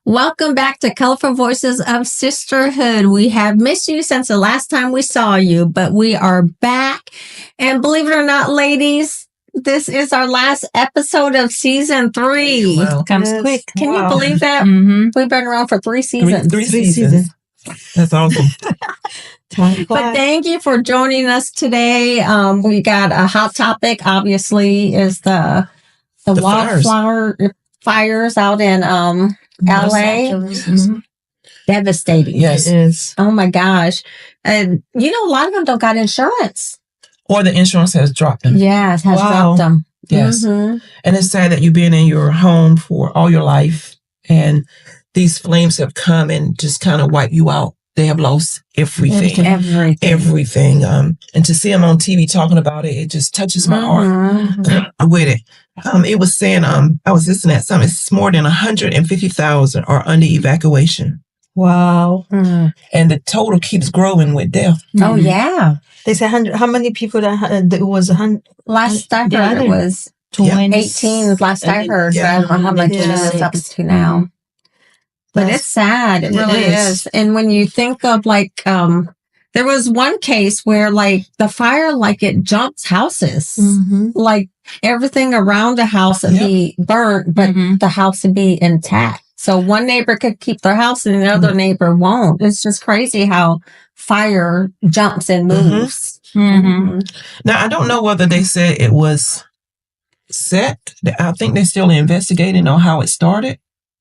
Welcome back to Colorful Voices of Sisterhood. We have missed you since the last time we saw you, but we are back. And believe it or not, ladies, this is our last episode of season 3. Wow. Comes quick. Can you believe that? Mm-hmm. We've been around for 3 seasons. Three seasons. That's awesome. But thank you for joining us today. We got a hot topic, obviously, is the wildflower fires out in LA. Mm-hmm. Devastating. Yes. It is. Oh my gosh. And a lot of them don't got insurance. Or the insurance has dropped them. Yeah, it has dropped them. Yes. Mm-hmm. And it's sad that you've been in your home for all your life and these flames have come and just kind of wipe you out. They have lost everything. Everything. And to see them on TV talking about it, it just touches my heart with it. It was saying, I was listening at something, it's more than 150,000 are under evacuation. Wow. Mm-hmm. And the total keeps growing with death. Oh, yeah. They say 100. How many people it was 100? Last I heard it was 18 last I heard. So I don't know how much it's up to now. But it's sad. It really is. And when you think of there was one case where the fire, it jumps houses. Mm-hmm. Everything around the house would be burnt, but the house would be intact. So one neighbor could keep their house and the other neighbor won't. It's just crazy how fire jumps and moves. Mm-hmm. Now, I don't know whether they said it was set. I think they're still investigating on how it started.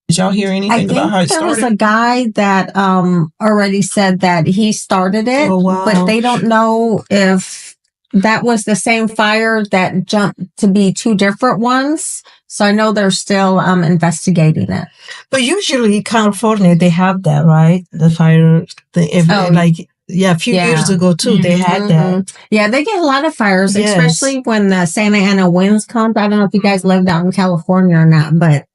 Did y'all hear anything about how it started? There was a guy that already said that he started it, but they don't know if that was the same fire that jumped to be 2 different ones. So I know they're still investigating it. But usually California, they have that, right? The fire, a few years ago too, they had that. Yeah, they get a lot of fires, especially when the Santa Ana winds come. I don't know if you guys lived out in California or not, but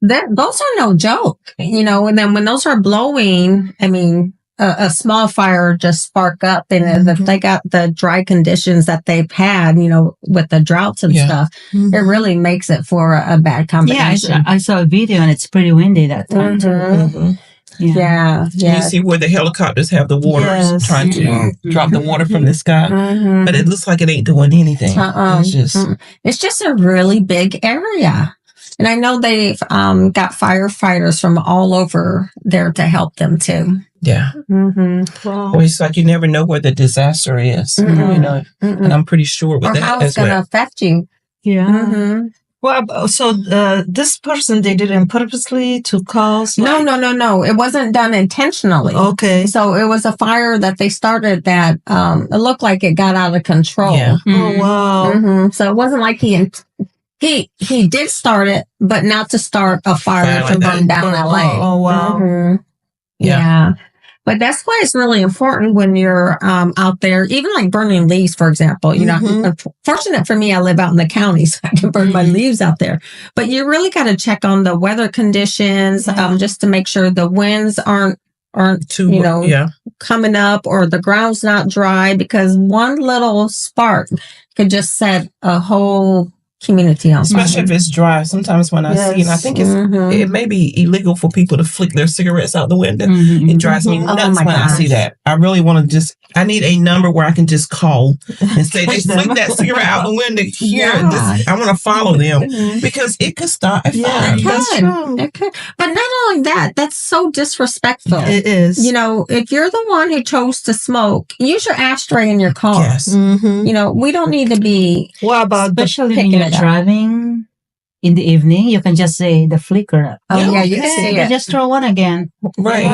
those are no joke, and then when those are blowing, I mean, a small fire just spark up, and if they got the dry conditions that they've had, with the droughts and stuff, it really makes it for a bad combination. Yeah, I saw a video and it's pretty windy that time too. Yeah. You see where the helicopters have the water trying to drop the water from the sky, but it looks like it ain't doing anything. It's just a really big area. And I know they've got firefighters from all over there to help them too. Yeah. Well, it's like you never know where the disaster is, and I'm pretty sure with that how it's going to affect you. Yeah. Well, so this person, they did it purposely to cause? No. It wasn't done intentionally. Okay. So it was a fire that they started that it looked like it got out of control. Yeah. Oh, wow. So it wasn't like he did start it, but not to start a fire to burn down LA. Oh, wow. Yeah. But that's why it's really important when you're out there, even burning leaves, for example. Fortunate for me, I live out in the county, so I can burn my leaves out there. But you really got to check on the weather conditions just to make sure the winds aren't too, coming up or the ground's not dry, because one little spark could just set a whole community on fire. Especially if it's dry. Sometimes when I see, and I think it may be illegal for people to flick their cigarettes out the window. It drives me nuts when I see that. I really want to I need a number where I can just call and say, they flick that cigarette out the window here. I want to follow them because it could start a fire. It could. But not only that, that's so disrespectful. It is. If you're the one who chose to smoke, use your ashtray in your car. Yes. We don't need to be. What about especially when you're driving in the evening? You can just say the flicker. Oh yeah, you can see it. Just throw one again. Right.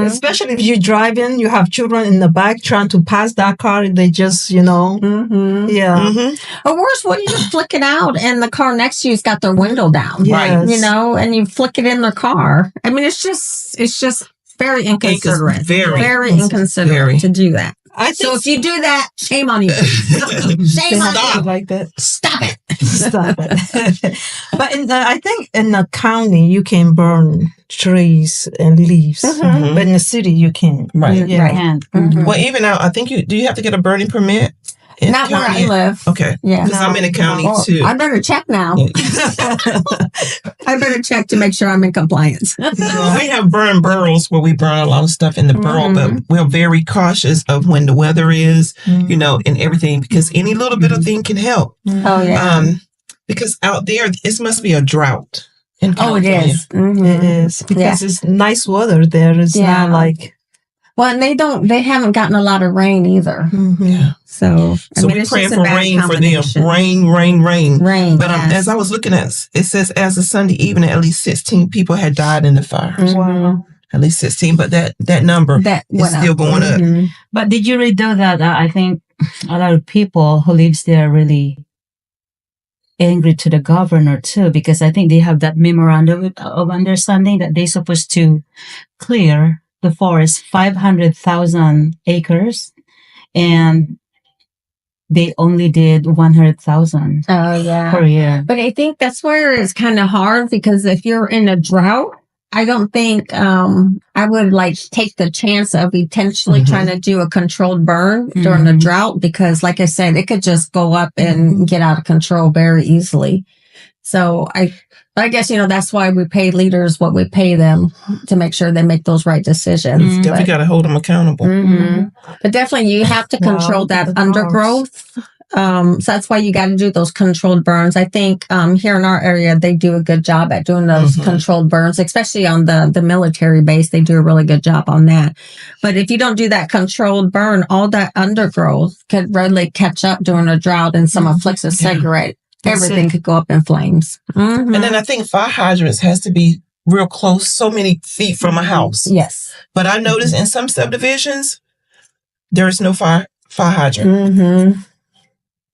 Especially if you're driving, you have children in the back trying to pass that car, and they just, Or worse, what you just flick it out, and the car next to you's got their window down. Right. And you flick it in their car. I mean, it's just very inconsiderate. Very inconsiderate to do that. So if you do that, shame on you. Shame on you. Like that. Stop it. Stop it. But I think in the county, you can burn trees and leaves. But in the city, you can't. Right. Yeah. Well, even now, I think do you have to get a burning permit? Not where I live. Okay. Yeah. Because I'm in a county too. I better check now. I better check to make sure I'm in compliance. We have burn boroughs where we burn a lot of stuff in the borough, but we're very cautious of when the weather is, you know, and everything, because any little bit of thing can help. Oh, yeah. Because out there, it must be a drought. In California. It is. It is. Because it's nice weather there. It's not like... Well, and they haven't gotten a lot of rain either. Yeah. So we're praying for rain for them. Rain. But as I was looking at, it says as of Sunday evening, at least 16 people had died in the fires. Wow. At least 16, but that number is still going up. But did you read though that I think a lot of people who lives there really angry to the governor too, because I think they have that memorandum of understanding that they're supposed to clear the forest 500,000 acres, and they only did 100,000 per year. But I think that's where it's kind of hard, because if you're in a drought, I don't think I would like take the chance of intentionally trying to do a controlled burn during a drought, because like I said, it could just go up and get out of control very easily. So I guess, you know, that's why we pay leaders what we pay them, to make sure they make those right decisions. Definitely got to hold them accountable. But definitely you have to control that undergrowth. So that's why you got to do those controlled burns. I think here in our area, they do a good job at doing those controlled burns, especially on the military base. They do a really good job on that. But if you don't do that controlled burn, all that undergrowth could readily catch up during a drought, and some afflicts a cigarette. Everything could go up in flames. And then I think fire hydrants has to be real close, so many feet from a house. Yes. But I noticed in some subdivisions, there is no fire hydrant.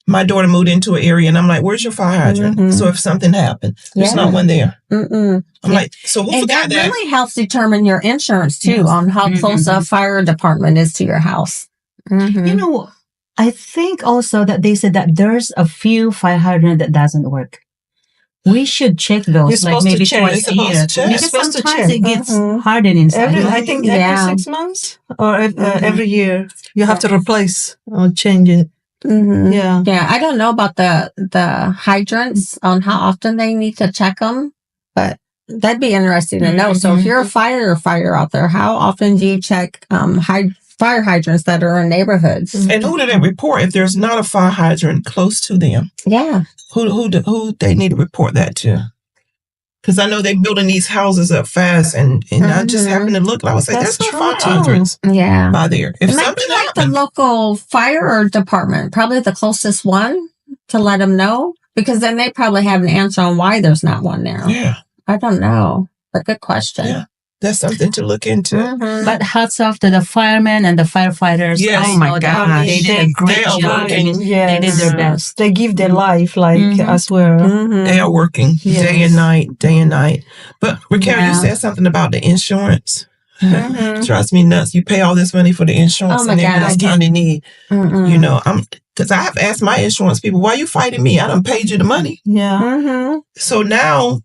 My daughter moved into an area, and I'm like, where's your fire hydrant? So if something happened, there's not one there. I'm like, so who forgot that? That really helps determine your insurance, too, on how close a fire department is to your house. You know, I think also that they said that there's a few fire hydrant that doesn't work. We should check those, like maybe twice a year. Because sometimes it gets hardened inside. I think every 6 months or every year you have to replace or change it. Yeah. I don't know about the hydrants on how often they need to check them, but that'd be interesting to know. So if you're a firefighter out there, how often do you check fire hydrants that are in neighborhoods? And who do they report if there's not a fire hydrant close to them? Yeah. Who they need to report that to? Because I know they're building these houses up fast, and I just happened to look, and I was like, there's no fire hydrants by there. If something like the local fire department, probably the closest one, to let them know, because then they probably have an answer on why there's not one there. Yeah. I don't know. But good question. Yeah. That's something to look into. But hats off to the firemen and the firefighters. Yes. Oh my God. They did a great job. They did their best. They give their life as well. They are working day and night. But Raquel, you said something about the insurance. Drives me nuts. You pay all this money for the insurance, and then when it's time to need, you know, because I have asked my insurance people, why are you fighting me? I done paid you the money. Yeah. So now,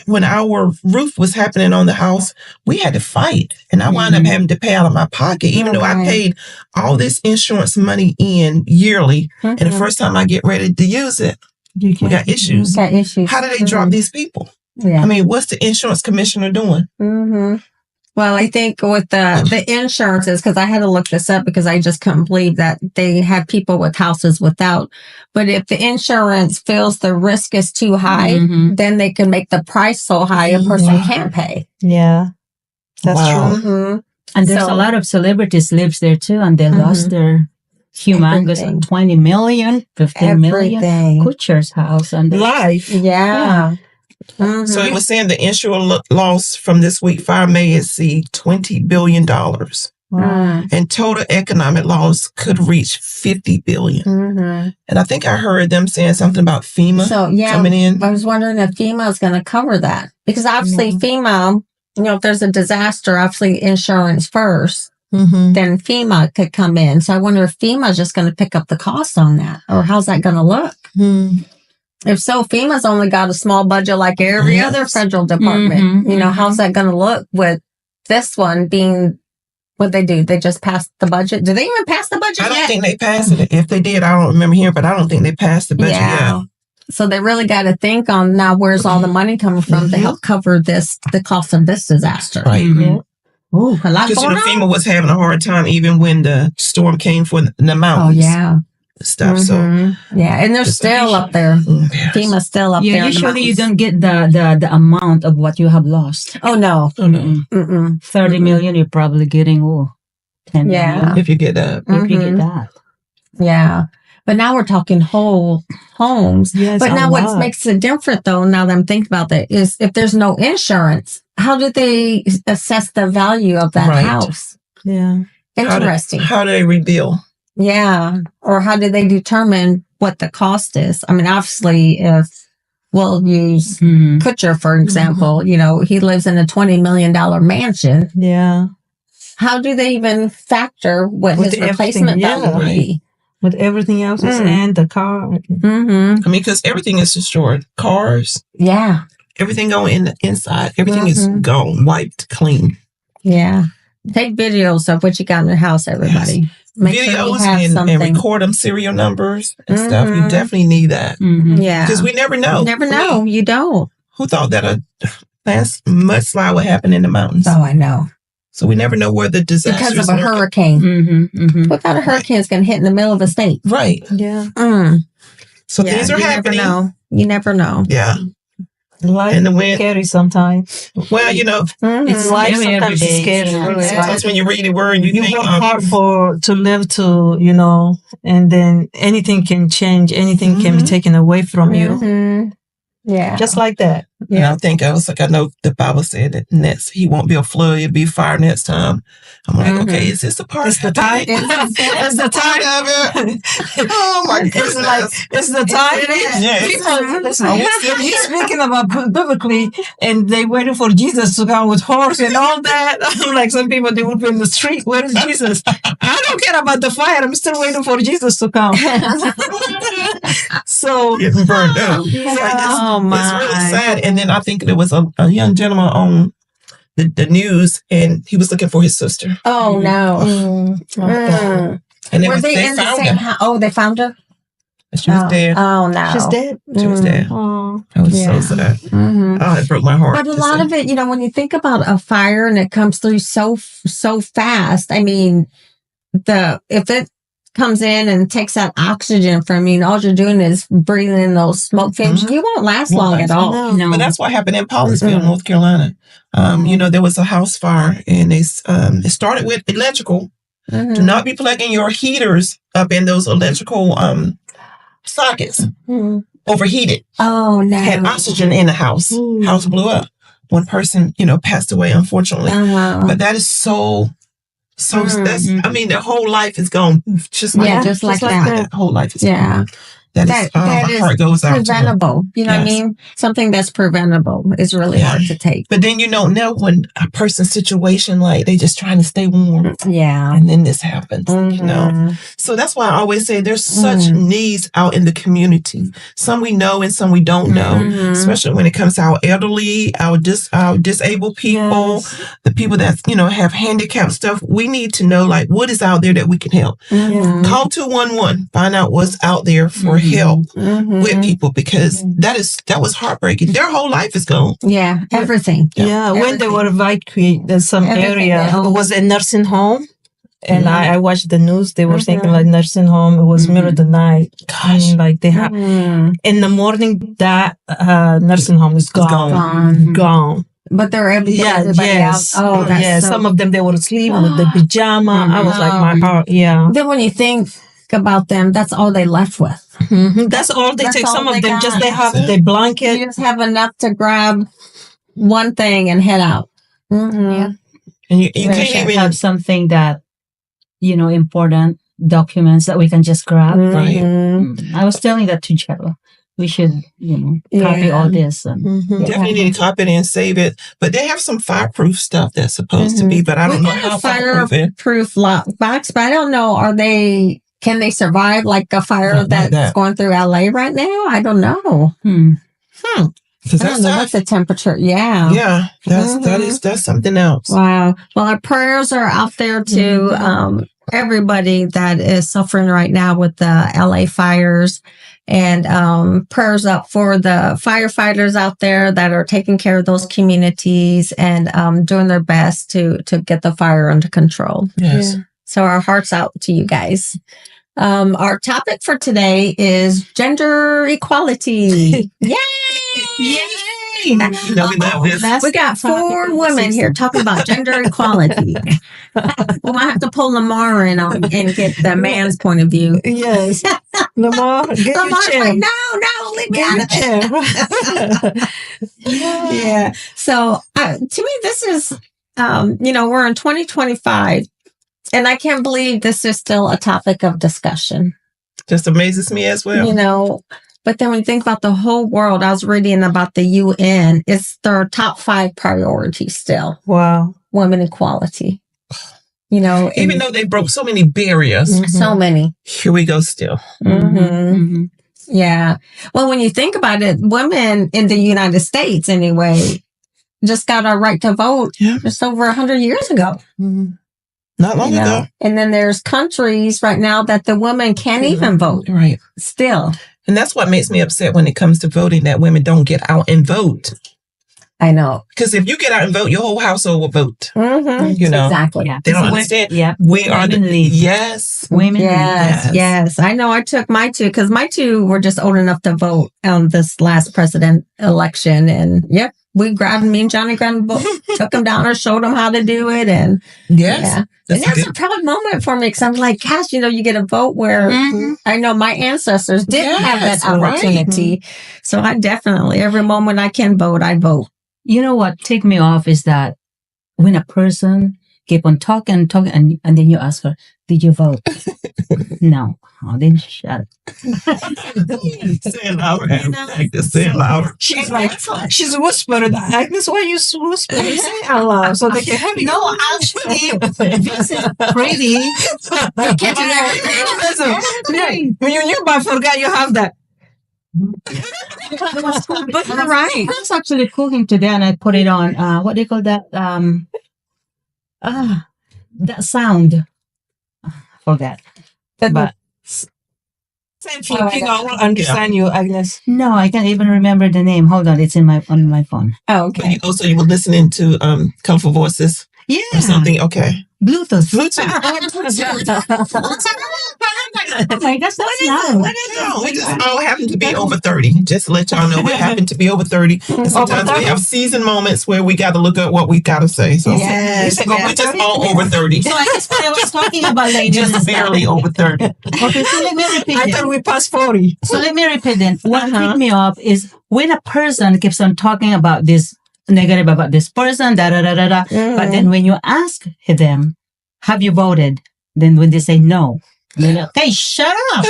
when our roof was happening on the house, we had to fight. And I wound up having to pay out of my pocket, even though I paid all this insurance money in yearly. And the first time I get ready to use it, we got issues. How do they drop these people? I mean, what's the insurance commissioner doing? Well, I think with the insurances, because I had to look this up because I just couldn't believe that they had people with houses without. But if the insurance feels the risk is too high, then they can make the price so high a person can't pay. Yeah, that's true. And there's a lot of celebrities lives there too, and they lost their humongous 20 million, 15 million. Kutcher's house and life. Yeah. So it was saying the insurance loss from this week fire may exceed $20 billion. And total economic loss could reach $50 billion. And I think I heard them saying something about FEMA coming in. I was wondering if FEMA is going to cover that. Because obviously FEMA, you know, if there's a disaster, obviously insurance first, then FEMA could come in. So I wonder if FEMA is just going to pick up the cost on that, or how's that going to look? If so, FEMA's only got a small budget like every other federal department. You know, how's that going to look with this one being What they do? They just passed the budget. Do they even pass the budget I don't yet? think they passed it. If they did, I don't remember hearing, but I don't think they passed the budget yet. So they really got to think on now where's all the money coming from to help cover the cost of this disaster. Right. Ooh, a lot Because going on. FEMA was having a hard time even when the storm came for the mountains. Oh, yeah. Stuff. So and they're still up there. FEMA's still up there. Usually you don't get the amount of what you have lost. Oh no. 30 million, you're probably getting 10 million. If you get that. If you get that. Yeah. But now we're talking whole homes. Yes, but now what makes it different though, now that I'm thinking about that, is if there's no insurance, how do they assess the value of that house? Yeah. Interesting. How do they rebuild? Yeah. Or how do they determine what the cost is? I mean, obviously, if we'll use Kutcher, for example, you know, he lives in a $20 million mansion. Yeah. How do they even factor what his replacement value would be? With everything else and the car. I mean, because everything is destroyed. Cars. Yeah. Everything going in the inside. Everything is gone, wiped clean. Yeah. Take videos of what you got in your house, everybody. Make Videos sure you have and record them serial numbers and stuff. You definitely need that. Yeah. Because we never know. You never know. You don't. Who thought that a mudslide would happen in the mountains? Oh, I know. So we never know where the disaster because of a hurricane. What kind of hurricane is going to hit in the middle of a state? Right. Yeah. So things are happening. You never know. Yeah. Life and the wind scary sometimes. Well, you know, it's life sometimes is scary. Sometimes when you read the word and you think work hard to live to, you know, and then anything can change, anything can be taken away from you. Yeah. Just like that. Yeah. And I think I know the Bible said that he won't be a flood, it'll be fire next time. I'm like, okay, is this the part? It's the time. It's the time of it. Oh my goodness. It's the time. He's speaking about biblically, and they waiting for Jesus to come with horse and all that. I'm like, some people, they would be in the street. Where is Jesus? I don't care about the fire. I'm still waiting for Jesus to come. So getting burned up. Oh my! It's really sad. And then I think there was a young gentleman on the news, and he was looking for his sister. Oh no! And were they in the same house? Oh, they found her. She was dead. Oh no! She's dead. She was dead. Oh, that was so sad. Oh, it broke my heart. But a lot of it, you know, when you think about a fire and it comes through so fast, I mean, if it comes in and takes that oxygen from you, and all you're doing is breathing in those smoke fumes, you won't last long at all. No. But that's what happened in Paulinsville, North Carolina. You know, there was a house fire, and it started with electrical. Do not be plugging your heaters up in those electrical sockets. Overheated. Oh no! Had oxygen in the house. House blew up. One person, you know, passed away, unfortunately. But that is so that's, I mean, their whole life is gone. Just like that. Whole life is gone. That is my heart goes out preventable. You know what I mean? Something that's preventable is really hard to take. But then you don't know when a person's situation, like they just trying to stay warm. Yeah. And then this happens, you know? So that's why I always say there's such needs out in the community. Some we know and some we don't know, especially when it comes to our elderly, our disabled people, the people that, you know, have handicapped stuff. We need to know, like, what is out there that we can help. Call 211, find out what's out there for help with people, because that was heartbreaking. Their whole life is gone. Yeah, everything. When they were evacuated some area, it was a nursing home, and I watched the news. They were thinking like nursing home. It was middle of the night. Gosh, like they have in the morning that nursing home is gone. But they're able to get everybody out. Oh, that's some of them, they were sleeping with the pajama. I was like, my heart, Then when you think about them, that's all they left with. That's all they take. Some of them just they have the blanket. You just have enough to grab one thing and head out. And you can't even have something that, you know, important documents that we can just grab. I was telling that to Cheryl. We should, you know, copy all this. And, definitely need to copy it and save it. But they have some fireproof stuff that's supposed to be, but I don't know how fireproof box. But I don't know. Can they survive like a fire that's going through LA right now? I don't know. I don't know what's the temperature. Yeah. Yeah. That's something else. Wow. Well, our prayers are out there to everybody that is suffering right now with the LA fires, and prayers up for the firefighters out there that are taking care of those communities and doing their best to get the fire under control. Yes. Yeah. So our hearts out to you guys. Our topic for today is gender equality. Yay! Yay! We love this. We got 4 women here talking about gender equality. We might have to pull Lamar in and get the man's point of view. Yes. Lamar, get Lamar's your chair. like, no, leave me out of it. Yeah. So to me, this is, we're in 2025. And I can't believe this is still a topic of discussion. Just amazes me as well. But then when you think about the whole world, I was reading about the UN, it's their top 5 priorities still. Wow. Women equality. Even though they broke so many barriers. So many. Here we go still. Yeah. Well, when you think about it, women in the United States anyway, just got our right to vote just over 100 years ago. Not long ago. And then there's countries right now that the women can't even vote. Right. Still. And that's what makes me upset when it comes to voting, that women don't get out and vote. I know. Because if you get out and vote, your whole household will vote. Exactly. Yeah. They don't understand. Yeah. We are the lead. Yes. Women. Yes. I know. I took my 2 because my 2 were just old enough to vote on this last president election. And we grabbed me and Johnny grabbed the book, took them down or showed them how to do it. And that's a proud moment for me because I'm like, gosh, you get a vote where I know my ancestors didn't have that opportunity. Right. So I definitely, every moment I can vote, I vote. You know what take me off is that when a person keep on talking, and then you ask her, did you vote? No. Oh, then shut up. Say it louder. Say it louder. She's like, she's whispering. Agnes, why you whispering? Say it out loud so they can hear you. No, actually, this is pretty. You might forget you have that. But you're right. I was actually cooking today and I put it on, what do you call that? That sound. Forget. But same Filipino, I will understand you, Agnes. No, I can't even remember the name. Hold on, it's on my phone. Oh, okay. Also, you were listening to Colorful Voices? Yeah. Or something? Okay. Bluetooth. Oh my gosh, that's loud. No, we just all happen to be over 30. Just to let y'all know, we happen to be over 30. And sometimes we have season moments where we got to look at what we got to say. So we're just all over 30. So I guess what I was talking about, ladies, just barely over 30. Okay, so let me repeat I thought we passed 40. So let me repeat then. What picked me up is when a person keeps on talking about this negative about this person, but then when you ask them, have you voted? Then when they say no, they're like, hey, shut up.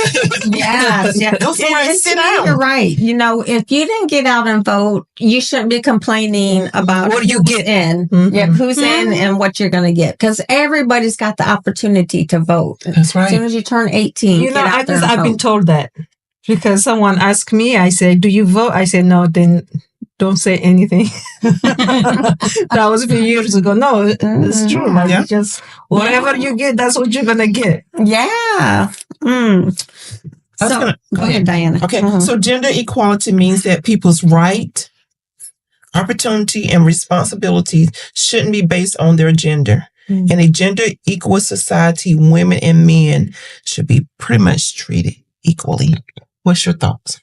Yes. Go somewhere and sit down. You're right. If you didn't get out and vote, you shouldn't be complaining about what you get in. Who's in and what you're going to get. Because everybody's got the opportunity to vote. That's right. As soon as you turn 18, I've been told that because someone asked me, I said, do you vote? I said, no, then don't say anything. That was a few years ago. No, it's true. Like, just whatever you get, that's what you're going to get. Yeah. Go ahead, Diana. Okay. So gender equality means that people's right, opportunity, and responsibilities shouldn't be based on their gender. In a gender equal society, women and men should be pretty much treated equally. What's your thoughts?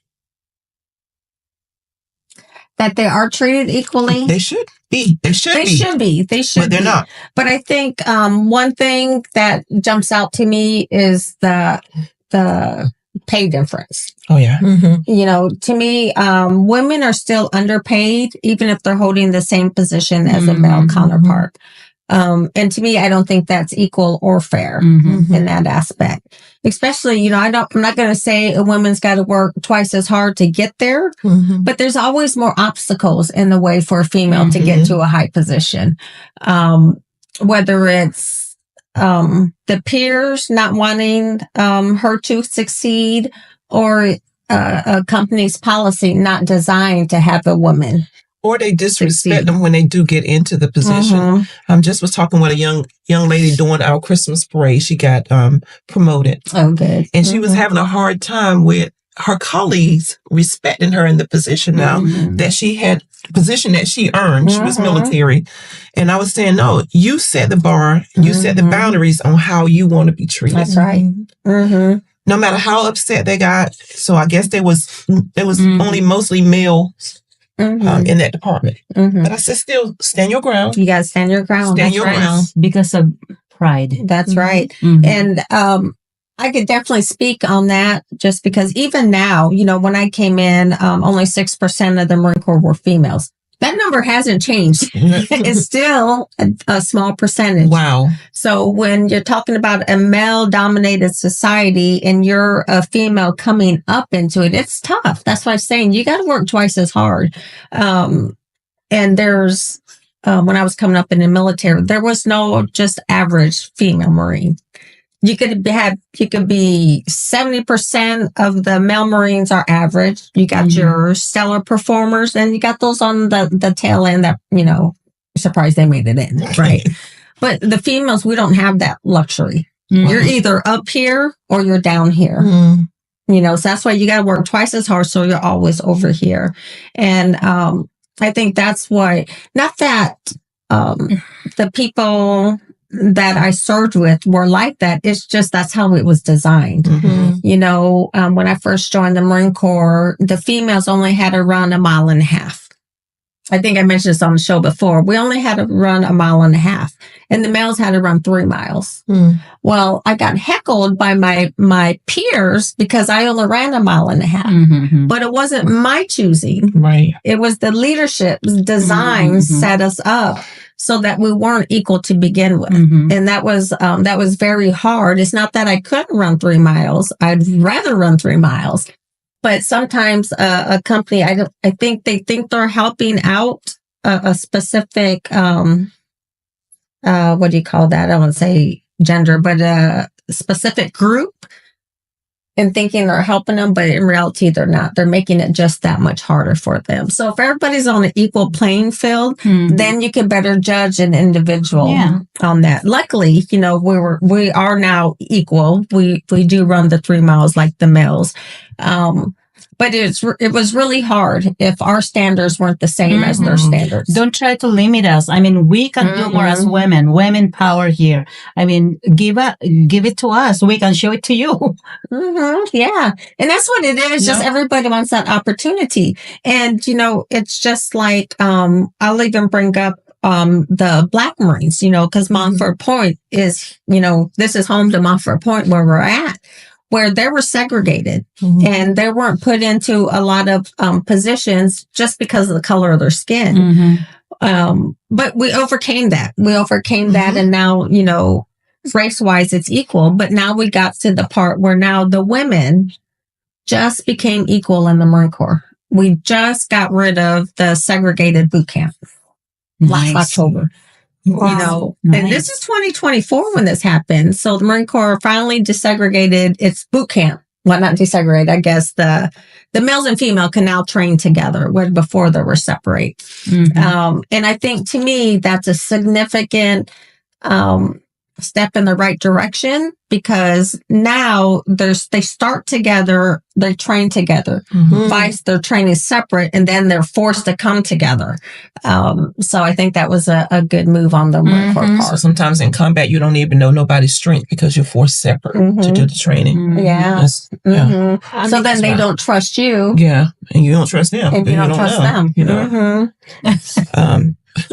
That they are treated equally? They should be. They should be. But they're not. But I think one thing that jumps out to me is the pay difference. Oh, yeah. To me, women are still underpaid, even if they're holding the same position as a male counterpart. And to me, I don't think that's equal or fair in that aspect. Especially, I'm not going to say a woman's got to work twice as hard to get there, but there's always more obstacles in the way for a female to get to a high position. Whether it's the peers not wanting her to succeed, or a company's policy not designed to have a woman. Or they disrespect them when they do get into the position. Just was talking with a young lady doing our Christmas parade. She got promoted. Oh, good. And she was having a hard time with her colleagues respecting her in the position now that she had, position that she earned. She was military. And I was saying, no, you set the bar, you set the boundaries on how you want to be treated. That's right. No matter how upset they got. So I guess there was only mostly males in that department. But I said, still stand your ground. You got to stand your ground. Stand your ground. Because of pride. That's right. And I could definitely speak on that just because even now, you know, when I came in, only 6% of the Marine Corps were females. That number hasn't changed. It's still a small percentage. Wow. So when you're talking about a male-dominated society and you're a female coming up into it, it's tough. That's why I'm saying you got to work twice as hard. And there's, when I was coming up in the military, there was no just average female Marine. You could be 70% of the male Marines are average. You got your stellar performers, and you got those on the tail end that, you know, surprised they made it in, right? But the females, we don't have that luxury. You're either up here or you're down here. You know, so that's why you got to work twice as hard so you're always over here. And I think that's why, not that the people that I served with were like that. It's just that's how it was designed. You know, when I first joined the Marine Corps, the females only had to run 1.5 miles. I think I mentioned this on the show before. We only had to run 1.5 miles, and the males had to run 3 miles. Well, I got heckled by my peers because I only ran 1.5 miles, but it wasn't my choosing. Right. It was the leadership design set us up so that we weren't equal to begin with. And that was very hard. It's not that I couldn't run 3 miles. I'd rather run 3 miles. But sometimes a company, I think they think they're helping out a specific, what do you call that? I don't want to say gender, but a specific group, and thinking they're helping them, but in reality, they're not. They're making it just that much harder for them. So if everybody's on an equal playing field, then you can better judge an individual on that. Luckily, you know, we are now equal. We do run the 3 miles like the males. But it was really hard if our standards weren't the same as their standards. Don't try to limit us. I mean, we can do more as women. Women power here. I mean, give it to us. We can show it to you. Yeah. And that's what it is. Just everybody wants that opportunity. And, you know, it's just like, I'll even bring up the Black Marines, you know, because Montfort Point is, you know, this is home to Montfort Point where we're at, where they were segregated and they weren't put into a lot of positions just because of the color of their skin. But we overcame that. And now, you know, race-wise, it's equal. But now we got to the part where now the women just became equal in the Marine Corps. We just got rid of the segregated boot camp last October. Wow. You know, and this is 2024 when this happened. So the Marine Corps finally desegregated its boot camp. Well, not desegregated. I guess the males and female can now train together, where before they were separate. And I think to me, that's a significant step in the right direction, because now they start together, they train together. Vice, they're training separate, and then they're forced to come together. So I think that was a good move on the Marine Corps part. So sometimes in combat, you don't even know nobody's strength because you're forced separate to do the training. So then they don't trust you. Yeah. And you don't trust them. And you don't trust them. You know?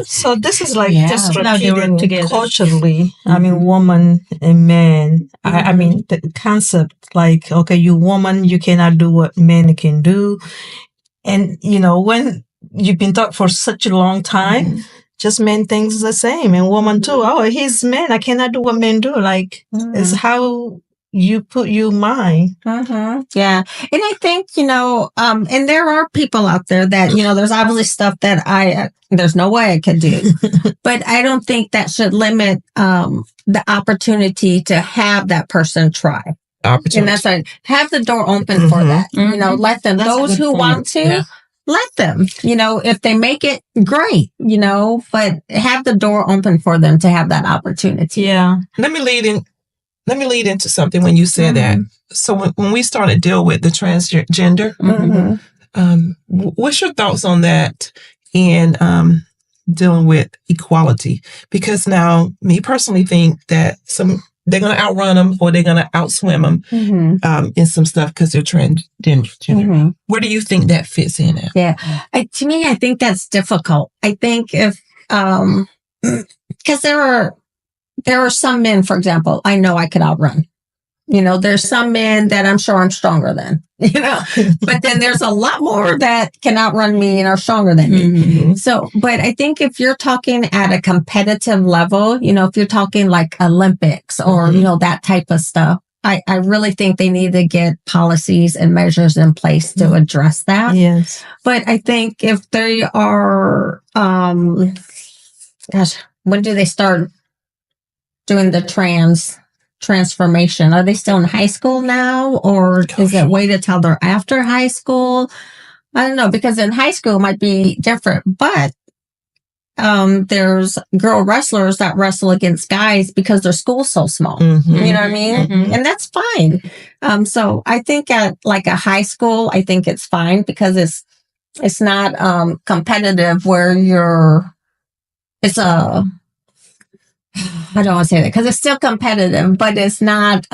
So this is like just repeating culturally. I mean, woman and man. I mean, the concept like, okay, you woman, you cannot do what men can do. And, you know, when you've been taught for such a long time, just men thinks the same. And woman too. Oh, he's man. I cannot do what men do. Like, it's how you put your mind. Yeah. And I think, you know, and there are people out there that, you know, there's obviously stuff that there's no way I could do, but I don't think that should limit, the opportunity to have that person try. opportunity. And that's right. Have the door open for that. You know, let them, those who want to, let them, you know, if they make it, great, you know, but have the door open for them to have that opportunity. Yeah. Let me lead into something when you said that. So when we started to deal with the transgender, what's your thoughts on that and dealing with equality? Because now, me personally think that they're going to outrun them or they're going to outswim them in some stuff because they're transgender. Where do you think that fits in at? Yeah. To me, I think that's difficult. I think if, because there are some men, for example, I know I could outrun. You know, there's some men that I'm sure I'm stronger than, you know, but then there's a lot more that can outrun me and are stronger than me. So, but I think if you're talking at a competitive level, you know, if you're talking like Olympics or, you know, that type of stuff, I really think they need to get policies and measures in place to address that. Yes. But I think if they are, when do they start doing the transformation? Are they still in high school now, or is it waited till they're after high school? I don't know, because in high school it might be different, but there's girl wrestlers that wrestle against guys because their school's so small. You know what I mean? And that's fine. So I think at like a high school, I think it's fine because it's not competitive where I don't want to say that because it's still competitive, but it's not,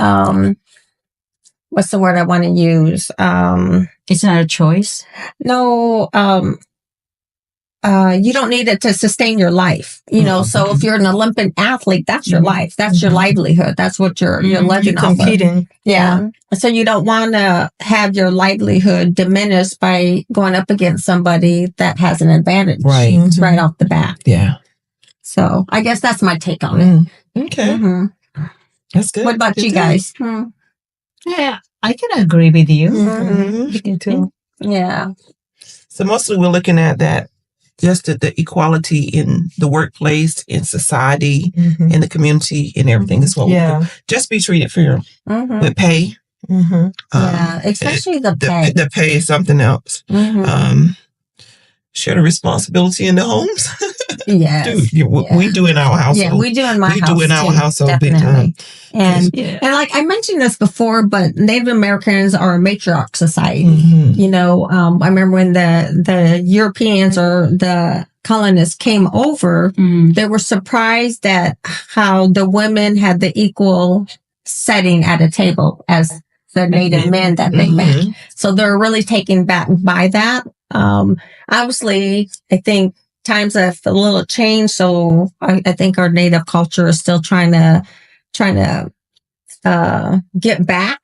what's the word I want to use? It's not a choice. No, you don't need it to sustain your life, you know. So if you're an Olympic athlete, that's your life. That's your livelihood. That's what you're living off of. Competing. Yeah. So you don't want to have your livelihood diminished by going up against somebody that has an advantage right off the bat. Yeah. So I guess that's my take on it. Okay. That's good. What about you guys? Yeah, I can agree with you. Me too. Yeah. So mostly we're looking at that, just the equality in the workplace, in society, in the community, and everything is what we just be treated fair with pay. Yeah, especially the pay. The pay is something else. Share the responsibility in the homes. Yes. We do in our household. Yeah, we do in my house. We do in our household definitely. big time. And like I mentioned this before, but Native Americans are a matriarch society. You know, I remember when the Europeans or the colonists came over, they were surprised at how the women had the equal setting at a table as the Native men that they met. So they're really taken back by that. Obviously, I think times have a little changed. So I think our Native culture is still trying to get back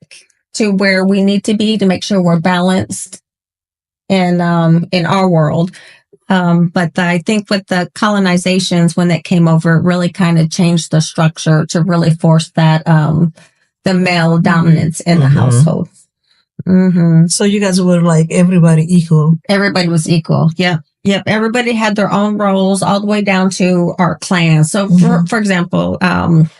to where we need to be to make sure we're balanced in our world. But I think with the colonizations, when that came over, it really kind of changed the structure to really force that, the male dominance in the household. So you guys were like everybody equal. Everybody was equal. Yep. Everybody had their own roles all the way down to our clans. So for example, I'll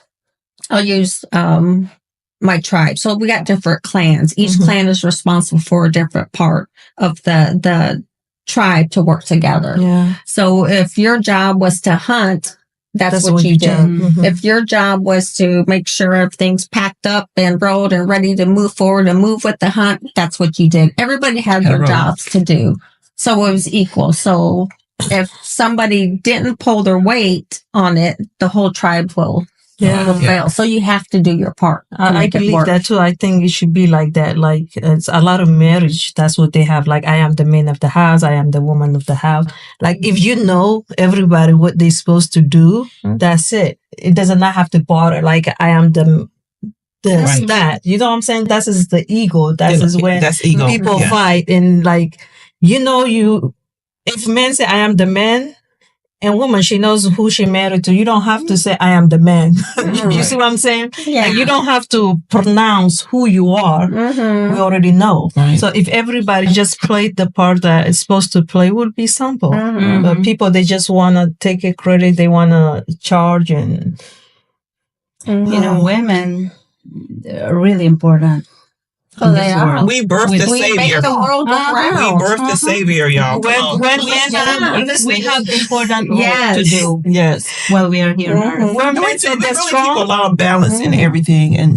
use, my tribe. So we got different clans. Each clan is responsible for a different part of the tribe to work together. Yeah. So if your job was to hunt, that's what you did. If your job was to make sure everything's packed up and rolled and ready to move forward and move with the hunt, that's what you did. Everybody had their jobs to do. So it was equal. So if somebody didn't pull their weight on it, the whole tribe will fail. So you have to do your part. I believe that too. I think it should be like that. Like it's a lot of marriage. That's what they have. Like I am the man of the house. I am the woman of the house. Like if you know everybody what they're supposed to do, that's it. It does not have to bother. Like I am the this, that. You know what I'm saying? That is the ego. That is when people fight. And like, if men say I am the man, and woman, she knows who she married to. You don't have to say, I am the man. You see what I'm saying? Yeah. Like, you don't have to pronounce who you are. We already know. So if everybody just played the part that it's supposed to play, it would be simple. But people, they just want to take a credit. They want to charge and... women really important. Oh, they are. We birthed the We make Savior. the world go round. We birthed the Savior, y'all. Come on. We have important work Yes. to do Yes. while we are here on earth. We're We meant to really be keep a strong. lot of balance in everything. And,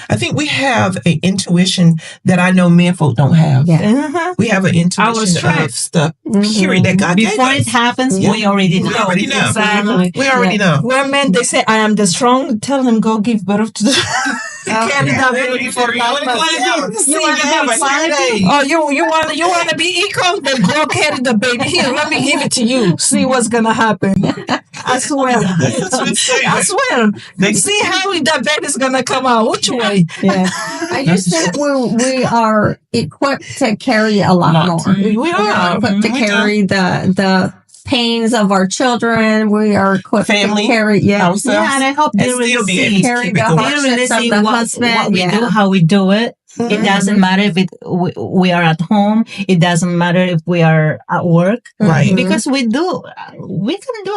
I think we have an intuition that I know men folk don't have. Yeah. We have an intuition of stuff, period, that God gave Before it us. happens, we already know. We already know. Exactly. We already know. We're men, they say, I am the strong. Tell them, go give birth to the... Carry that baby for 9 months. You want to have a Saturday. Oh, you want to be equal? Then go carry the baby. Here, let me give it to you. See what's gonna happen. I swear. I swear. See how that baby's gonna come out. Which way? Yeah. I just think we are equipped to carry a lot more. We are equipped to carry the pains of our children. We are equipped Family, to carry. Yeah. ourselves. Yeah, and I hope they And really still be able see, to carry keep the it going. hardships of the husband. what we do, how we do it. It doesn't matter if we are at home. It doesn't matter if we are at work. Right. Because we can do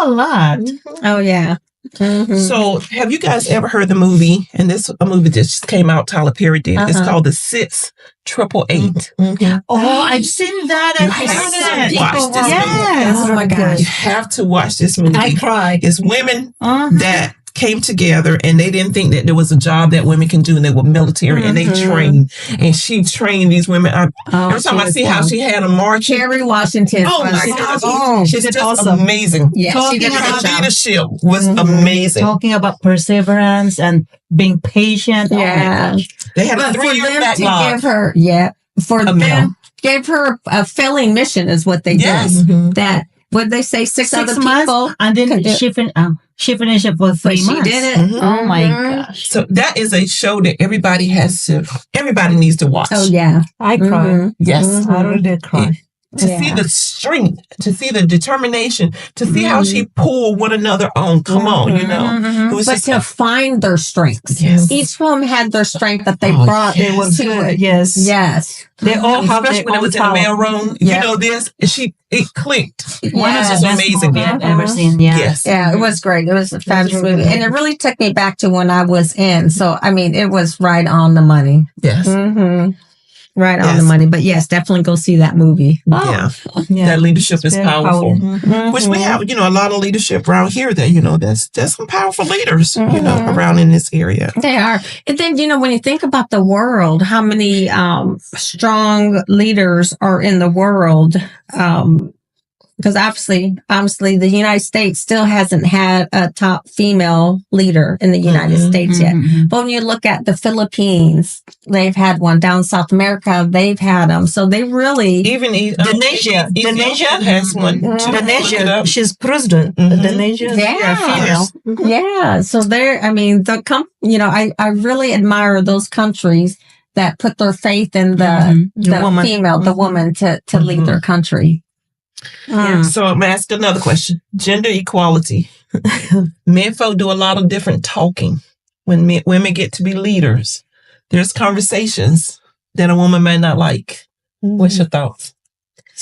a lot. Oh yeah. So, have you guys ever heard the movie? And this a movie that just came out. Tyler Perry did. It's called The 688. Oh, I've seen that. You I've have heard to that. watch this movie. Yes. Oh my gosh. You have to watch this movie. I cried. It's women that came together and they didn't think that there was a job that women can do, and they were military and they trained, and she trained these women. Every time I see how she had a march, Kerry Washington. oh my gosh, She's just awesome. amazing. Yeah, she did a Her good job. leadership was amazing. Talking about perseverance and being patient. Yeah. They had a But for 3-year them to backlog. give her, for A them, meal. gave her a filling mission is what they Yes. did. That, what they say, 6 other 6 months, people. and then could do- she finished it for 3 But she months. did it. Oh my Mhm. gosh. So that is a show that everybody needs to watch. Oh yeah. I cried. Yes. I really cried. To see the strength, to see the determination, to see how she pulled one another on. Come on, It was But just to find their strengths. Yes. Each of them had their strength that they Oh, brought It was to good. it. Yes. Yes. They all have especially their when it own was in the talent. mail room. Yeah. You know this, it clicked. One of Yes. the It's best amazing. movies I've ever seen. Yeah. Yes. Yeah, it was great. It was a fabulous really movie. good. And it really took me back to when I was in. So, I mean, it was right on the money. Yes. Right on Yes. the money. But yes, definitely go see that movie. Yeah. Yeah. That leadership is Very powerful. powerful. Which we have, a lot of leadership around here that, there's some powerful leaders, around in this area. They are. And then, when you think about the world, how many strong leaders are in the world? Because obviously, the United States still hasn't had a top female leader in the United States yet. But when you look at the Philippines, they've had one. Down South America, they've had them. So they really... Even Indonesia has one. Indonesia, she's president. Indonesia, Yeah. female. Yeah. So I really admire those countries that put their faith in the woman. female, the woman to lead their country. So I'm going to ask another question. Gender equality. Men folk do a lot of different talking. When women get to be leaders, there's conversations that a woman may not like. What's your thoughts?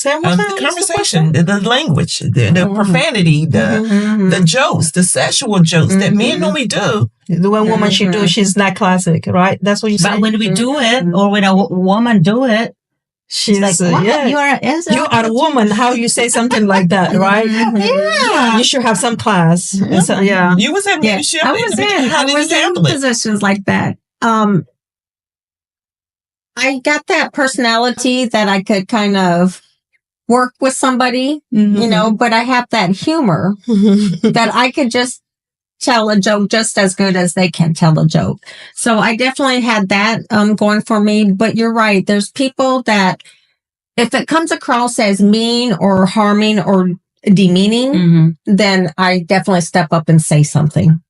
The conversation, the language, the profanity, the jokes, the sexual jokes that men normally do. The one woman should do, she's not classic, right? That's what you say. But when we do it, or when a woman do it, she's like, what? You are a woman. How you say something like that, right? Yeah. You should have some class. So, yeah. You was in leadership. I was How did you handle it? positions like that. I got that personality that I could kind of work with somebody, but I have that humor that I could just tell a joke just as good as they can tell a joke. So I definitely had that going for me. But you're right. There's people that if it comes across as mean or harming or demeaning, then I definitely step up and say something.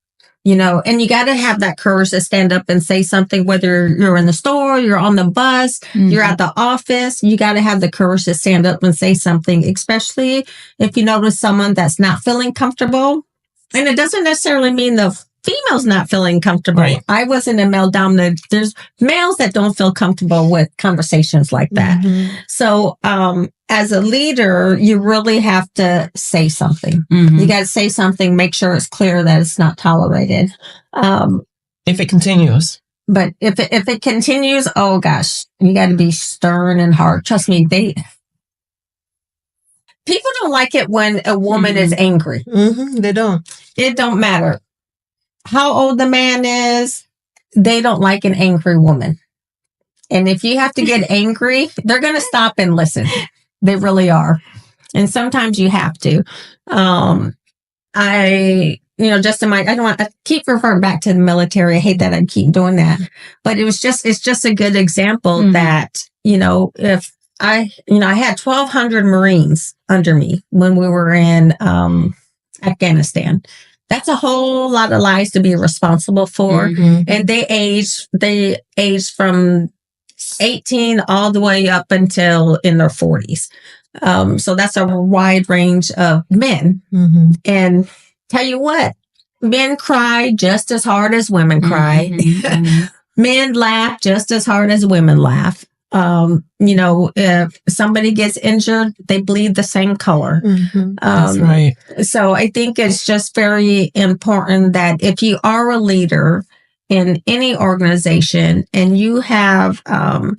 And you got to have that courage to stand up and say something, whether you're in the store, you're on the bus, you're at the office, you got to have the courage to stand up and say something, especially if you notice someone that's not feeling comfortable. And it doesn't necessarily mean the female's not feeling comfortable. Right. I was in a male dominant. There's males that don't feel comfortable with conversations like that. So, as a leader, you really have to say something. You got to say something, make sure it's clear that it's not tolerated. If it continues. But if it continues, oh gosh, you got to be stern and hard. Trust me, people don't like it when a woman is angry. They don't. It don't matter how old the man is. They don't like an angry woman. And if you have to get angry, they're going to stop and listen. They really are. And sometimes you have to. I keep referring back to the military. I hate that I keep doing that, but it's just a good example that, if I had 1,200 Marines under me when we were in, Afghanistan. That's a whole lot of lives to be responsible for. And they aged from 18 all the way up until in their 40s. So that's a wide range of men. And tell you what, men cry just as hard as women cry. Men laugh just as hard as women laugh. If somebody gets injured, they bleed the same color. That's right. So I think it's just very important that if you are a leader in any organization and you have an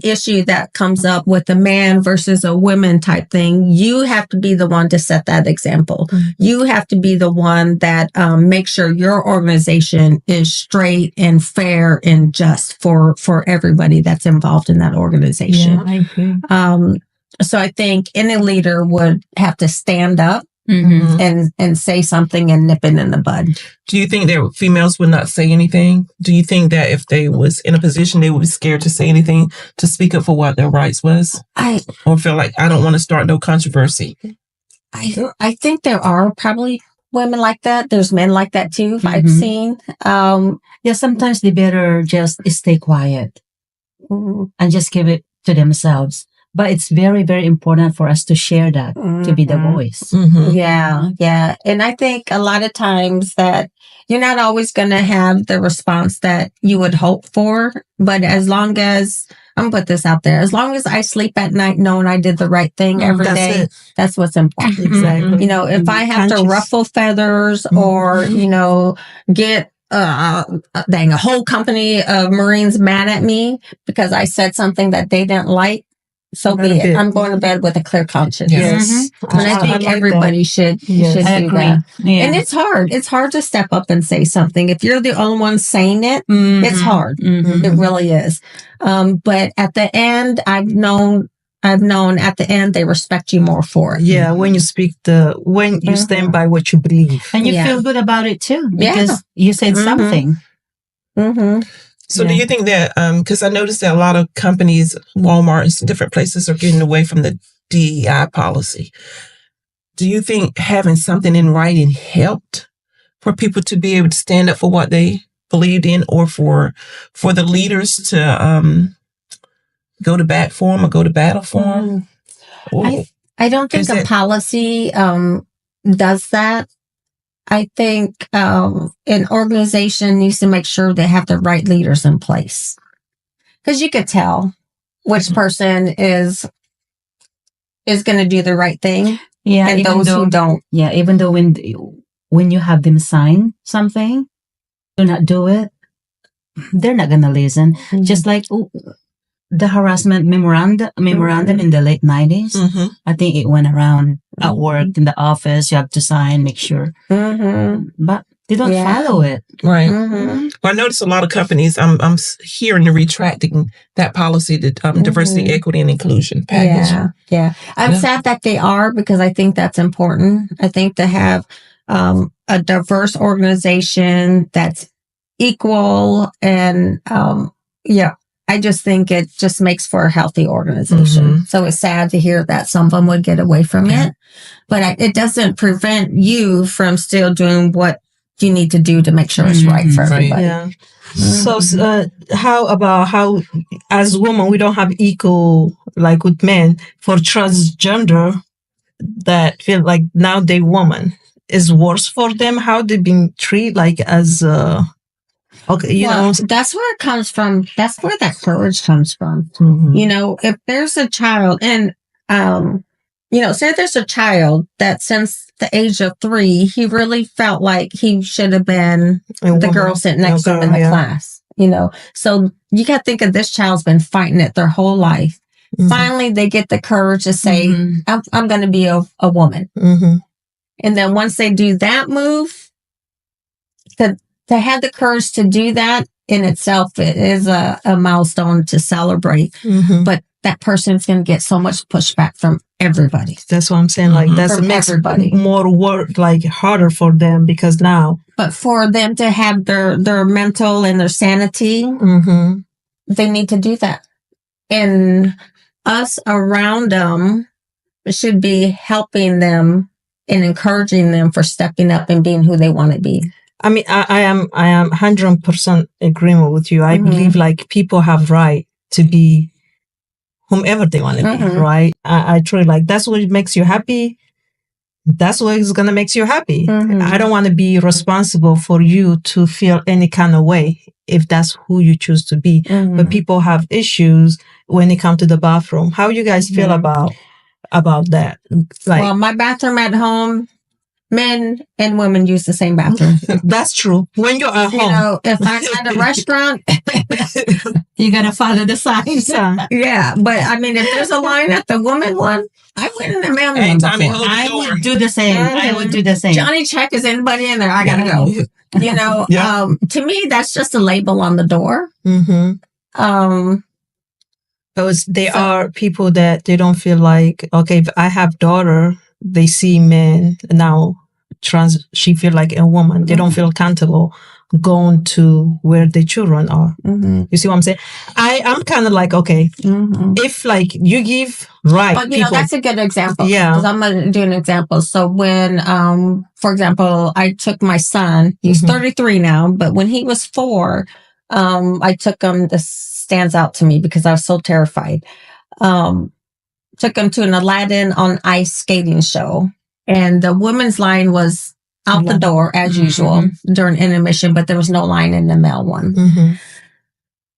issue that comes up with a man versus a woman type thing, you have to be the one to set that example. You have to be the one that makes sure your organization is straight and fair and just for everybody that's involved in that organization. Yeah, I agree. So I think any leader would have to stand up and say something and nip it in the bud. Do you think that females would not say anything? Do you think that if they was in a position, they would be scared to say anything, to speak up for what their rights was? Or feel like, I don't want to start no controversy? I think there are probably women like that. There's men like that too, I've seen. Sometimes they better just stay quiet and just give it to themselves. But it's very, very important for us to share that, to be the voice. Yeah. And I think a lot of times that you're not always going to have the response that you would hope for. But as long as, I'm going to put this out there, as long as I sleep at night knowing I did the right thing every day, that's what's important. Exactly. If I have to ruffle feathers or, get a whole company of Marines mad at me because I said something that they didn't like, so be it. I'm going to bed with a clear conscience. Yes. And I think everybody should do that. Yeah. And it's hard. It's hard to step up and say something. If you're the only one saying it, it's hard. It really is. But at the end, I've known at the end they respect you more for it. Yeah, when you speak when you stand by what you believe. And you feel good about it too, because you said something. So do you think that, because I noticed that a lot of companies, Walmart, different places are getting away from the DEI policy. Do you think having something in writing helped for people to be able to stand up for what they believed in, or for the leaders to go to bat for them or go to battle for them? I don't think a policy does that. I think an organization needs to make sure they have the right leaders in place, because you could tell which person is going to do the right thing, and those who don't. Yeah, even though when you have them sign something, do not do it, they're not going to listen. Just like the harassment memorandum in the late 90s. I think it went around at work, in the office. You have to sign, make sure. But they don't follow it. Right. Well, I noticed a lot of companies, I'm hearing the retracting that policy, the diversity, equity, and inclusion package. Yeah. I'm sad that they are, because I think that's important. I think to have a diverse organization that's equal and I just think it just makes for a healthy organization. So it's sad to hear that some of them would get away from it, but it doesn't prevent you from still doing what you need to do to make sure it's right for everybody. Yeah. So how as women we don't have equal like with men for transgender that feel like now they woman is worse for them? How they been treated like as okay, that's where it comes from. That's where that courage comes from. If there's a child and, say there's a child that since the age of 3, he really felt like he should have been the girl sitting next to him in the class. So you got to think of this child's been fighting it their whole life. Mm-hmm. Finally, they get the courage to say, mm-hmm. I'm going to be a woman. Mm-hmm. And then once they do that move, to have the courage to do that in itself, it is a milestone to celebrate. Mm-hmm. But that person's going to get so much pushback from everybody. That's what I'm saying. Like, that's from makes everybody more work, like harder for them because now. But for them to have their mental and their sanity, mm-hmm. they need to do that. And us around them should be helping them and encouraging them for stepping up and being who they want to be. I mean, I am 100% agreement with you. I mm-hmm. believe like people have right to be whomever they want to mm-hmm. be, right? I truly like, that's what makes you happy. That's what is going to make you happy. Mm-hmm. I don't want to be responsible for you to feel any kind of way if that's who you choose to be. Mm-hmm. But people have issues when they come to the bathroom. How you guys feel mm-hmm. about that? Like, well, my bathroom at home, men and women use the same bathroom. That's true. When you're at home. If I'm at a restaurant, you got to follow the signs. Yeah. But I mean, if there's a line at the woman one, I went in the man one before. I would do the same. Mm-hmm. I would do the same. Johnny check, is anybody in there? I got to go. Yeah. To me, that's just a label on the door. Mm-hmm. Because are people that they don't feel like, okay, if I have daughter, they see men now she feel like a woman. They don't feel comfortable going to where the children are. Mm-hmm. You see what I'm saying? I'm kind of like, okay, mm-hmm. if like you give right, but people, that's a good example. Yeah, because I'm gonna do an example. So when, for example, I took my son. He's mm-hmm. 33 now, but when he was 4, I took him. This stands out to me because I was so terrified. Took him to an Aladdin on Ice skating show. And the women's line was out the door as mm-hmm. usual during intermission, but there was no line in the male one. Mm-hmm.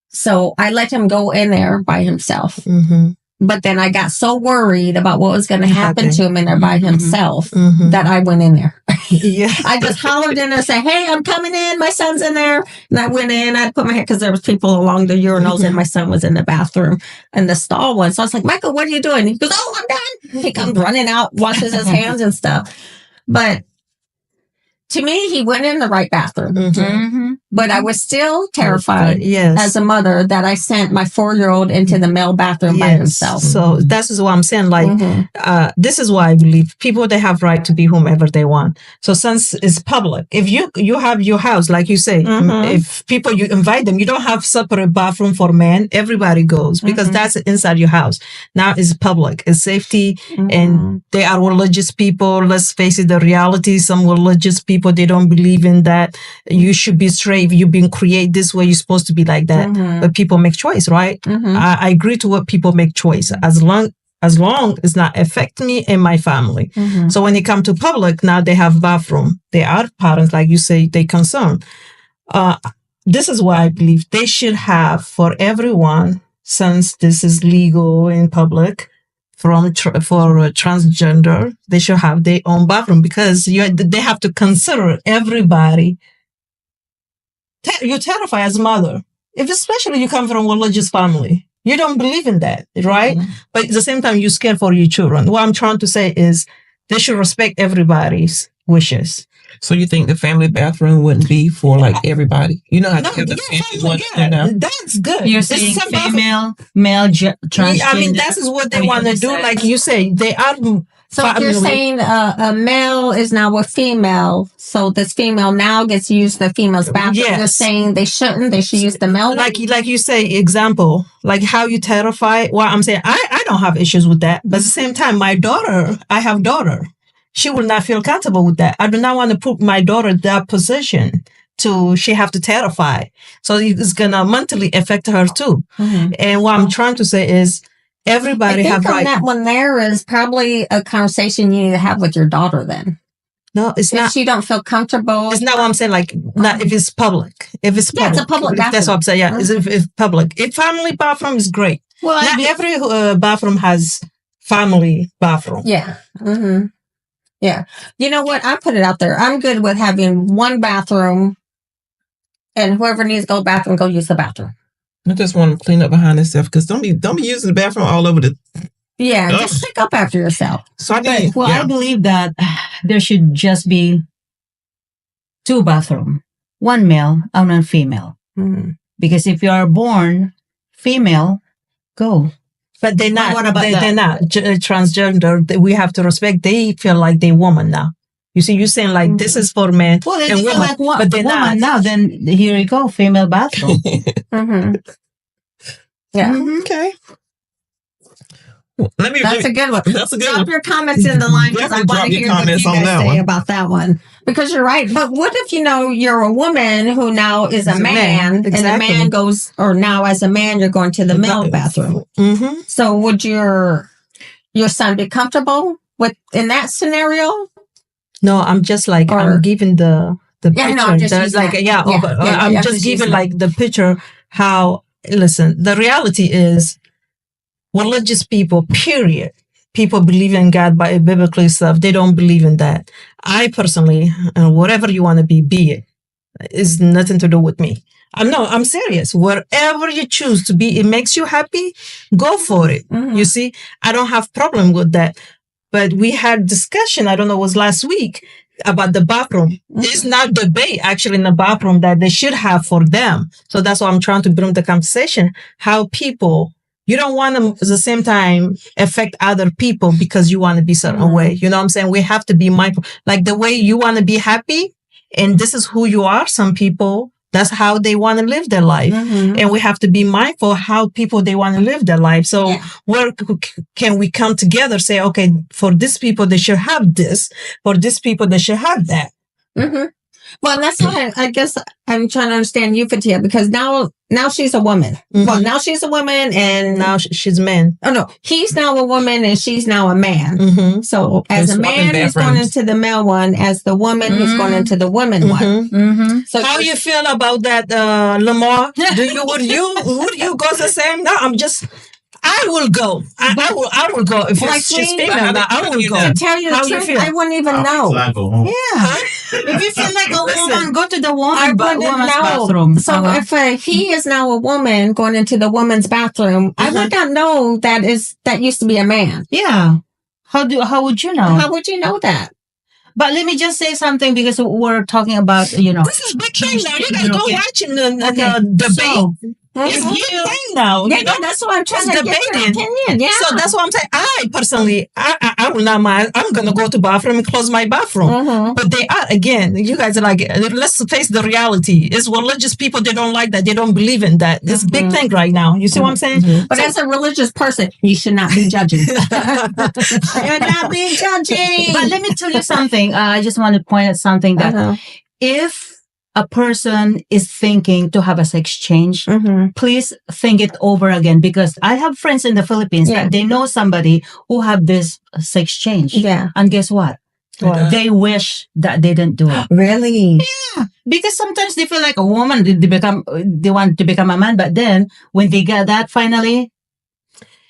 So I let him go in there by himself. Mm-hmm. But then I got so worried about what was going to happen to him in there by himself mm-hmm. that I went in there. Yeah. I just hollered in there and said, hey, I'm coming in. My son's in there. And I went in. I put my hand, because there was people along the urinals mm-hmm. and my son was in the bathroom in the stall one. So I was like, Michael, what are you doing? He goes, oh, I'm done. He comes running out, washes his hands and stuff. But to me, he went in the right bathroom. Mm-hmm. But I was still terrified as a mother that I sent my 4-year-old into the male bathroom by himself. So that's what I'm saying. Like, mm-hmm. This is why I believe people, they have right to be whomever they want. So since it's public, if you have your house, like you say, mm-hmm. if people, you invite them, you don't have separate bathroom for men. Everybody goes because mm-hmm. that's inside your house. Now it's public, it's safety, mm-hmm. and they are religious people. Let's face it, the reality, some religious people, they don't believe in that. You should be straight. If you've been created this way, you're supposed to be like that. Mm-hmm. But people make choice, right? Mm-hmm. I agree to what people make choice as long it's not affect me and my family. Mm-hmm. So when they come to public, now they have bathroom. They are parents, like you say, they concern. This is why I believe they should have for everyone, since this is legal in public. For transgender, they should have their own bathroom because they have to consider everybody. You're terrified as a mother, if especially you come from a religious family. You don't believe in that, right? Mm-hmm. But at the same time, you're scared for your children. What I'm trying to say is they should respect everybody's wishes. So you think the family bathroom wouldn't be for like everybody? You know how to have the family one there now? That's good. You're saying female, male, transgender. I mean, that is what they want to do. Like you say, they are. So if you're saying a male is now a female, so this female now gets to use the female's bathroom. Yes. You're saying they shouldn't. They should use the male. Like you say, example, like how you terrify. Well, I'm saying I don't have issues with that, but at the same time, I have daughter. She will not feel comfortable with that. I do not want to put my daughter in that position she have to terrify. So it's going to mentally affect her too. Mm-hmm. And what I'm trying to say is everybody have right. That one there is probably a conversation you need to have with your daughter then. No, it's not. If she don't feel comfortable. It's not what I'm saying. Like, not if it's public. If it's public. Yeah, it's a public bathroom. That's what I'm saying. Yeah, mm-hmm. If public. If family bathroom is great. Well, not every bathroom has family bathroom. Yeah. Mm-hmm. Yeah. You know what? I put it out there. I'm good with having one bathroom and whoever needs to go to the bathroom, go use the bathroom. I just want to clean up behind itself because don't be using the bathroom all over the. Yeah, just pick up after yourself. So I believe that there should just be 2 bathrooms, one male and one female. Mm-hmm. Because if you are born female, go. But they're not. What about they're not transgender. We have to respect. They feel like they're woman now. You see, you're saying like this is for men well, and women, like but they're not. Now, then here you go, female bathroom. Mm-hmm. Yeah. Mm-hmm. Okay. That's a good one. That's a good Drop one. your comments in the line because I want to hear what you guys say about that one. Because you're right. But what if, you're a woman who now is a man, exactly. and the man goes, or now as a man, you're going to the male bathroom. Mm-hmm. So would your son be comfortable in that scenario? No, I'm just like, I'm giving the picture. No, I'm just I'm just giving like the picture how, listen, the reality is religious people, period. People believe in God by biblical stuff. They don't believe in that. I personally, whatever you want to be it. It's nothing to do with me. I'm serious. Wherever you choose to be, it makes you happy, go for it. Mm-hmm. You see, I don't have problem with that. But we had discussion, I don't know, it was last week, about the bathroom. Mm-hmm. It's not debate actually in the bathroom that they should have for them. So that's why I'm trying to bring the conversation, how people, you don't want to at the same time affect other people because you want to be certain way. You know what I'm saying? We have to be mindful. Like the way you want to be happy and this is who you are. Some people, that's how they want to live their life. Mm-hmm. And we have to be mindful how people, they want to live their life. So where can we come together, say, okay, for these people, they should have this. For these people, they should have that. Mm-hmm. Well, that's why I guess I'm trying to understand you, Fatia, because now she's a woman. Mm-hmm. Well, now she's a woman and now she's a man. Oh no, he's now a woman and she's now a man. Mm-hmm. So as a man who's going into the male one, as the woman who's going into the woman one. Mm-hmm. So how you feel about that, Lamar? Would you go the same? No, I will go. I will go. If she's female, I will go. To tell you the truth, I wouldn't even know. Yeah. If you feel like a woman, go to the woman's bathroom. So if he is now a woman going into the woman's bathroom, I would not know that used to be a man. Yeah. How would you know? How would you know that? But let me just say something because we're talking about, This is big thing now. You gotta go watching the debate. It's big thing now. Yeah, that's what I'm trying to get your opinion. Yeah. So that's what I'm saying. I personally, I will not mind. I'm gonna go to bathroom and close my bathroom. Mm-hmm. But they are, again, you guys are like, let's face the reality. It's religious people, they don't like that. They don't believe in that. It's a big thing right now. You see what I'm saying? Mm-hmm. But as a religious person, you should not be judging. You're not being judging. But let me tell you something. I just want to point out something that if a person is thinking to have a sex change, please think it over again, because I have friends in the Philippines that they know somebody who have this sex change. Yeah. And guess what? They wish that they didn't do it. Really? Yeah. Because sometimes they feel like a woman, they want to become a man, but then when they get that finally,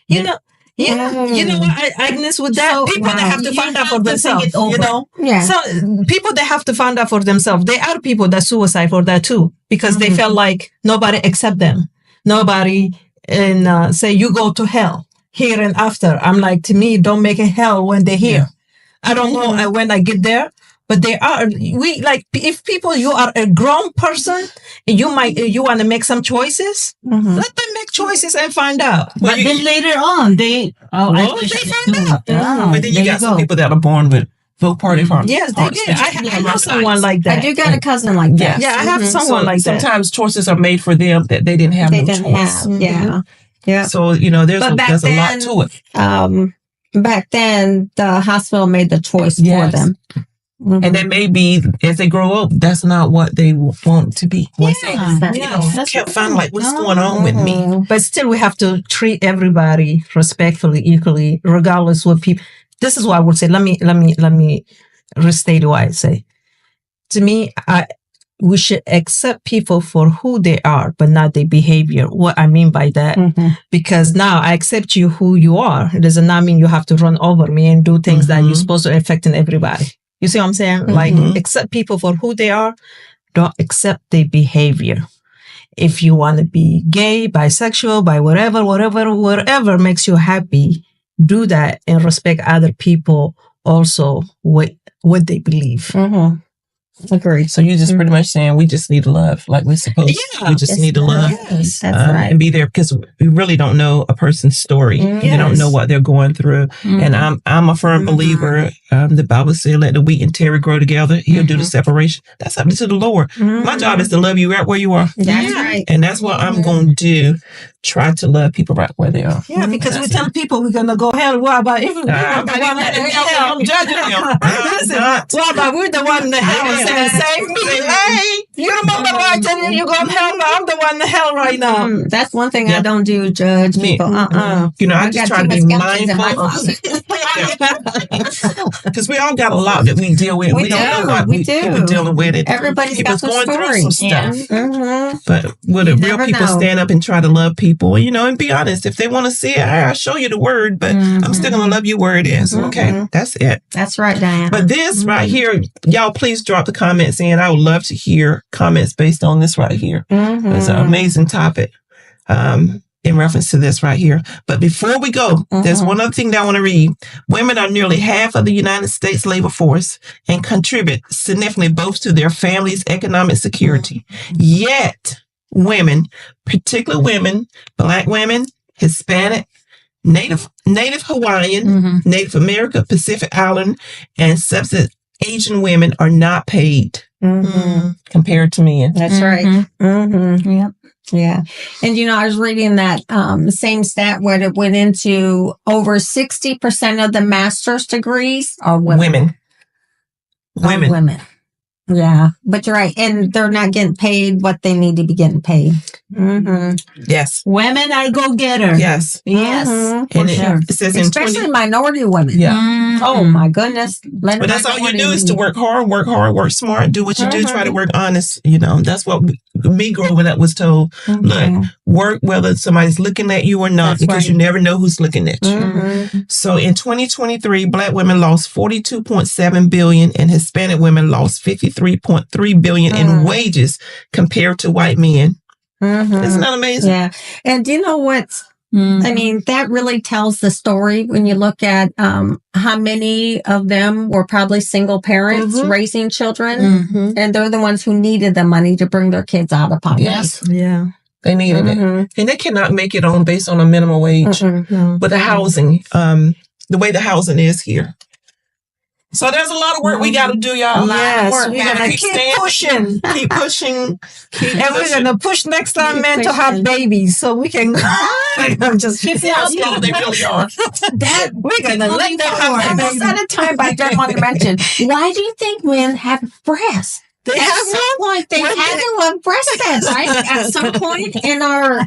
you know what, Agnes, with that, so, people that have to find out for themselves, Yeah. So people that have to find out for themselves, there are people that suicide for that too, because they felt like nobody accept them. Nobody, and say, you go to hell here and after. I'm like, to me, don't make it hell when they're here. I don't know when I get there. But if people, you are a grown person, and you want to make some choices, let them make choices and find out. But then later on, they find out. But then you got some people that are born with both party farms. Yes, they did. I know someone like that. I do got a cousin like that. Yeah, I have someone like that. Sometimes choices are made for them that they didn't have choice. Yeah. So, there's a lot to it. Back then, the hospital made the choice for them. Mm-hmm. And then maybe as they grow up, that's not what they want to be. Once they can't find what's going on with me. But still, we have to treat everybody respectfully, equally, regardless what people. This is what I would say. Let me restate what I say. To me, we should accept people for who they are, but not their behavior. What I mean by that, because now I accept you who you are. It does not mean you have to run over me and do things that you're supposed to affect in everybody. You see what I'm saying? Like, accept people for who they are, don't accept their behavior. If you want to be gay, bisexual, by whatever makes you happy, do that and respect other people also what they believe. Agreed. So you're just pretty much saying we just need to love like we're supposed to. We just need to love That's right. and be there because we really don't know a person's story. You don't know what they're going through. And I'm a firm believer. The Bible said, let the wheat and tare grow together. He'll do the separation. That's up to the Lord. My job is to love you right where you are. That's right. And that's what I'm going to do. Try to love people right where they are. Yeah, because we tell people we're going to go hell. What about if we're the one I'm judging them. What about we're the one in the hell saying, save me? Hey, you remember what I tell you? You're going to hell? I'm the one in the hell right now. That's one thing I don't do, judge people. You know, I just try to be mindful. Because we all got a lot that we deal with. We don't know what people dealing with. Everybody's got going story. through some stuff. But will the real people stand up and try to love people? You know, and be honest. If they want to see it, I'll show you the word, but I'm still going to love you where it is. Okay, that's it. That's right, Diana. But this right here, y'all please drop the comments in. I would love to hear comments based on this right here. It's an amazing topic in reference to this right here. But before we go, there's one other thing that I want to read. Women are nearly half of the United States labor force and contribute significantly both to their family's economic security. Yet, women, particularly women, Black women, Hispanic, Native Hawaiian, Native American, Pacific Island, and Sub-Saharan Asian women are not paid compared to men. That's right. Yep. Yeah. And, you know, I was reading that same stat where it went into over 60% of the master's degrees are women. Women. Yeah. But you're right. And they're not getting paid what they need to be getting paid. Yes. Women are go-getters. Yes. Yes. And it says especially minority women. Yeah. Oh, my goodness. But that's all you do is to work hard, work smart, do what you do, try to work honest. You know, that's what me growing up was told. Look, work whether somebody's looking at you or not, because you never know who's looking at you. So in 2023, Black women lost $42.7 billion and Hispanic women lost $53.3 billion in wages compared to white men. Isn't that amazing? Yeah. And do you know what? I mean, that really tells the story when you look at how many of them were probably single parents raising children. And they're the ones who needed the money to bring their kids out of poverty. Yes. Yeah. They needed it. And they cannot make it on based on a minimum wage. But the housing, the way the housing is here. So there's a lot of work we got to do, y'all. Yes, we're going to keep pushing. Keep pushing. And we're going to push next time men to have babies so we can just keep they really are. We're going to let them have babies. At a time, I don't want to mention, why do you think men have breasts? They at some point, they had to have breastfed, right? At some point in our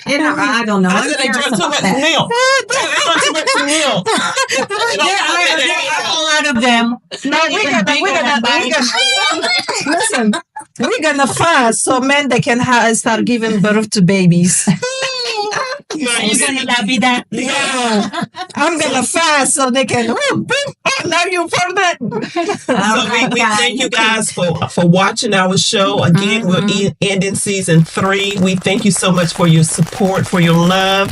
I don't know. I said they drunk too much milk. There are a lot of them. No, listen, we're gonna fast so men they can start giving birth to babies. You're gonna not be that. Yeah, I'm gonna fast so they can. Now you for that. So we thank you guys for watching our show. Again, we're ending season 3. We thank you so much for your support, for your love.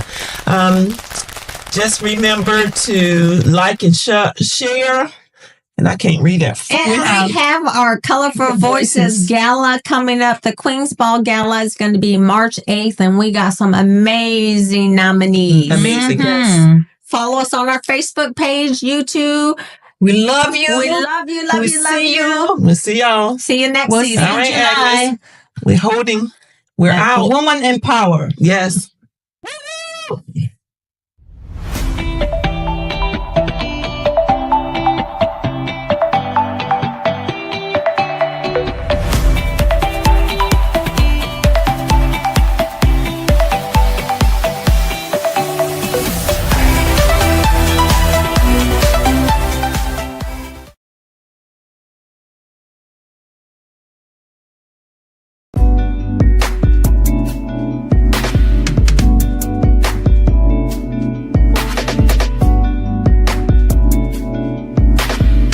Just remember to like and share. And I can't read that. And we have our Colorful Voices Gala coming up. The Queen's Ball Gala is going to be March 8th, and we got some amazing nominees. Amazing, yes. Follow us on our Facebook page, YouTube. We love you. We love you, love you, love you. We'll see y'all. See you next season. All right, Agnes. We're out. Woman in power. Yes.